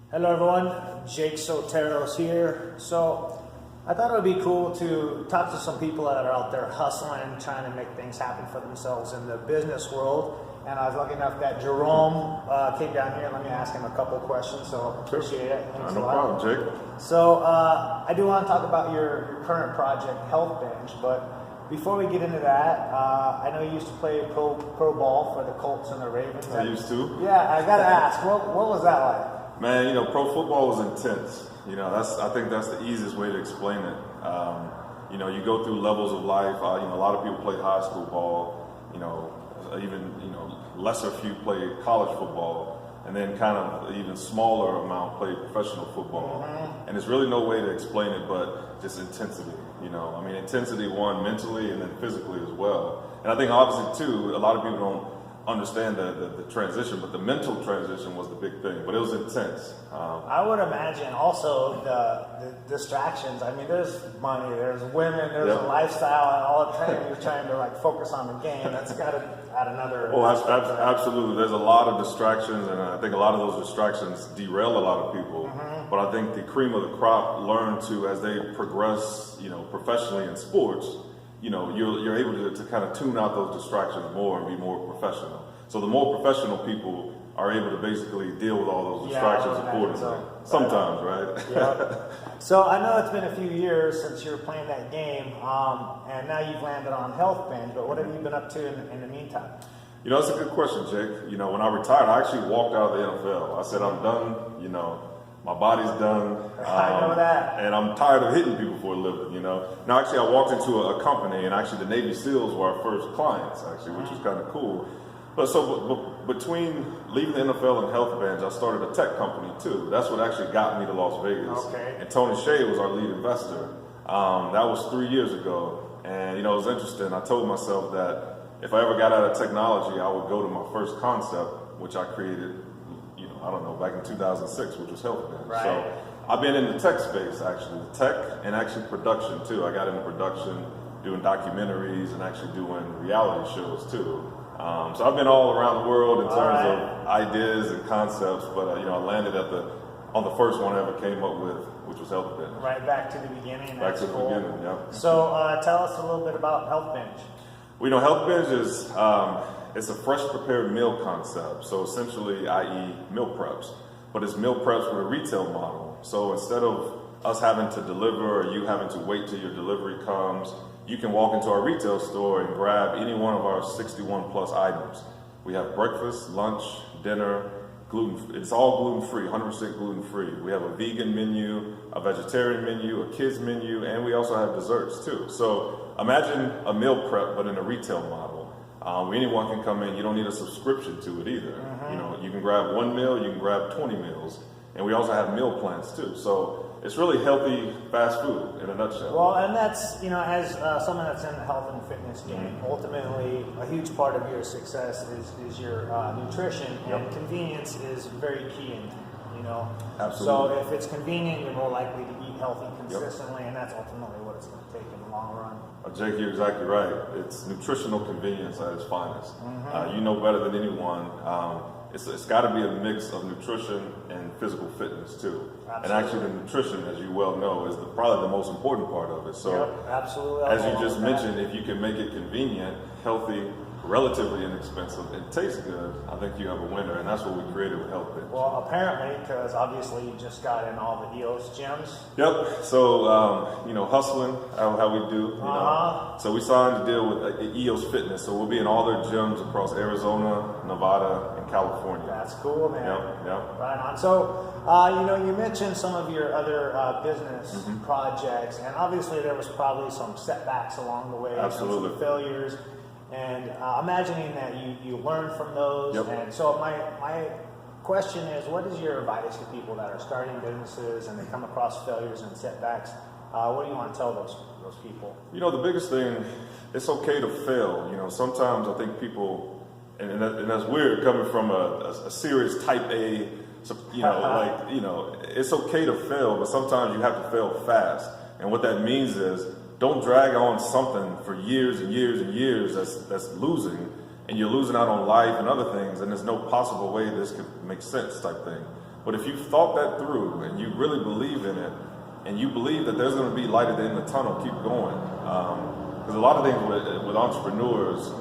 Hello everyone, Jake Soteros here. So I thought it would be cool to talk to some people that are out there hustling, trying to make things happen for themselves in the business world. And I was lucky enough that Gerome came down here and let me ask him a couple questions, so appreciate it. Thanks No a lot. problem, Jake. So I do want to talk about your current project, Health Binge, but before we get into that, I know you used to play pro ball for the Colts and the Ravens. I used to. Yeah, I got to ask, what was that like? Man, pro football was intense. I think that's the easiest way to explain it. You go through levels of life. A lot of people play high school ball. Even lesser few play college football, and then kind of even smaller amount play professional football. And there's really no way to explain it but just intensity. Intensity one mentally and then physically as well. And I think obviously too, a lot of people don't understand the transition, but the mental transition was the big thing. But it was intense. I would imagine also the distractions. I mean, there's money, there's women, there's a lifestyle, and all the time you're trying to focus on the game. That's got to add another. Oh, absolutely. There's a lot of distractions, and I think a lot of those distractions derail a lot of people. But I think the cream of the crop learn to, as they progress, professionally in sports, you're able to kind of tune out those distractions more and be more professional. So the more professional people are able to basically deal with all those distractions accordingly. Sometimes, right? Yeah. So I know it's been a few years since you were playing that game, and now you've landed on Health Binge, but what have you been up to in the meantime? That's a good question, Jake. When I retired, I actually walked out of the NFL. I said, I'm done, my body's done. I know that. And I'm tired of hitting people for a living, Now, actually, I walked into a company, and actually the Navy SEALs were our first clients, actually, which was kind of cool. But between leaving the NFL and Health Binge, I started a tech company, too. That's what actually got me to Las Vegas. Okay. And Tony Shea was our lead investor. That was 3 years ago. And, it was interesting. I told myself that if I ever got out of technology, I would go to my first concept, which I created back in 2006, which was Health Binge. Right. So I've been in the tech space, actually, tech and actually production too. I got into production, doing documentaries and actually doing reality shows too. So I've been all around the world in terms of ideas and concepts, but I landed on the first one I ever came up with, which was Health Binge. Right back to the beginning. Back to the beginning, yeah. So tell us a little bit about Health Binge. Well, Health Binge is it's a fresh prepared meal concept. So essentially, i.e. meal preps, but it's meal preps with a retail model. So instead of us having to deliver or you having to wait till your delivery comes, you can walk into our retail store and grab any one of our 61 plus items. We have breakfast, lunch, dinner, it's all gluten-free, 100% gluten-free. We have a vegan menu, a vegetarian menu, a kids menu, and we also have desserts too. So imagine a meal prep, but in a retail model. Anyone can come in. You don't need a subscription to it either. You can grab one meal, you can grab 20 meals, and we also have meal plans too. So it's really healthy fast food in a nutshell. Well, and that's, as someone that's in the health and fitness game, ultimately a huge part of your success is your nutrition, and convenience is very key in that, Absolutely. So if it's convenient, you're more likely to eat healthy consistently, and that's ultimately what it's going to take in the long run. Jake, you're exactly right. It's nutritional convenience at its finest. You know better than anyone. It's got to be a mix of nutrition and physical fitness too. Absolutely. And actually, the nutrition, as you well know, is probably the most important part of it. So, absolutely. As you just mentioned, if you can make it convenient, healthy, relatively inexpensive, and tastes good, I think you have a winner, and that's what we created with Health Binge. Well, apparently, because obviously you just got in all the EOS gyms. Yep. So, hustling, how we do. So we signed a deal with EOS Fitness, so we'll be in all their gyms across Arizona, Nevada, and California. That's cool, man. Yep. Right on. So, you mentioned some of your other business projects, and obviously there was probably some setbacks along the way. Absolutely. Some failures. And imagining that you learn from those. And so my question is, what is your advice to people that are starting businesses and they come across failures and setbacks? What do you want to tell those people? The biggest thing, it's okay to fail. Sometimes I think people, and that's weird coming from a serious type A, it's okay to fail, but sometimes you have to fail fast. And what that means is, don't drag on something for years and years and years that's losing, and you're losing out on life and other things, and there's no possible way this could make sense type thing. But if you thought that through and you really believe in it, and you believe that there's going to be light at the end of the tunnel, keep going. Because a lot of things with entrepreneurs,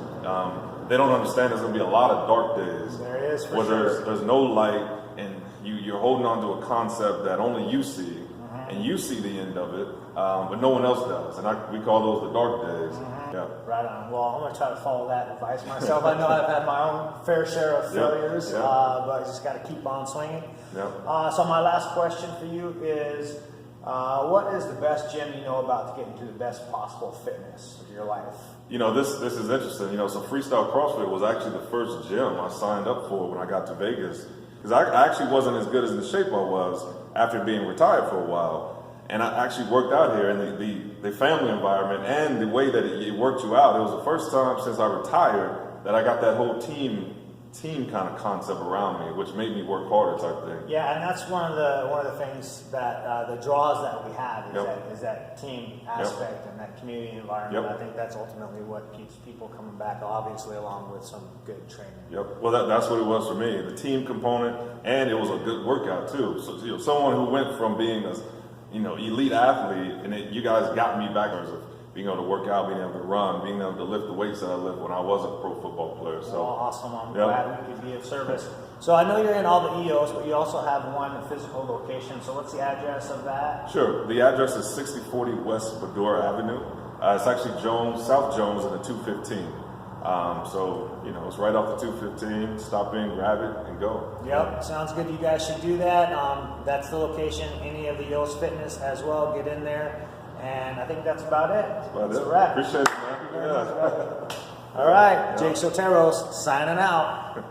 they don't understand there's going to be a lot of dark days. There is, for where sure. there's no light, and you're holding on to a concept that only you see, and you see the end of it, but no one else does. And we call those the dark days. Yeah. Right on. Well, I'm going to try to follow that advice myself. I know I've had my own fair share of failures, but I just got to keep on swinging. So my last question for you is, what is the best gym you know about to get into the best possible fitness of your life? You know, this is interesting. You know, so Freestyle CrossFit was actually the first gym I signed up for when I got to Vegas. Because I actually wasn't as good as in the shape I was after being retired for a while. And I actually worked out here, and the family environment and the way that it worked you out, it was the first time since I retired that I got that whole team kind of concept around me, which made me work harder type thing. Yeah, and that's one of the things that the draws that we have is that team aspect and that community environment. I think that's ultimately what keeps people coming back, obviously, along with some good training. Well, that's what it was for me, the team component, and it was a good workout too. So someone who went from being a elite athlete, and you guys got me back as being able to work out, being able to run, being able to lift the weights that I lifted when I was a pro football player. So awesome! I'm glad we could be of service. So I know you're in all the EOs, but you also have one physical location. So what's the address of that? Sure. The address is 6040 West Bedore Avenue. It's actually South Jones in the 215. So it's right off the 215. Stop in, grab it, and go. Yep, sounds good. You guys should do that. That's the location. Any of the EOS Fitness as well. Get in there. And I think that's about it. That's a wrap. Appreciate it, man. All right, Jake Soteros signing out.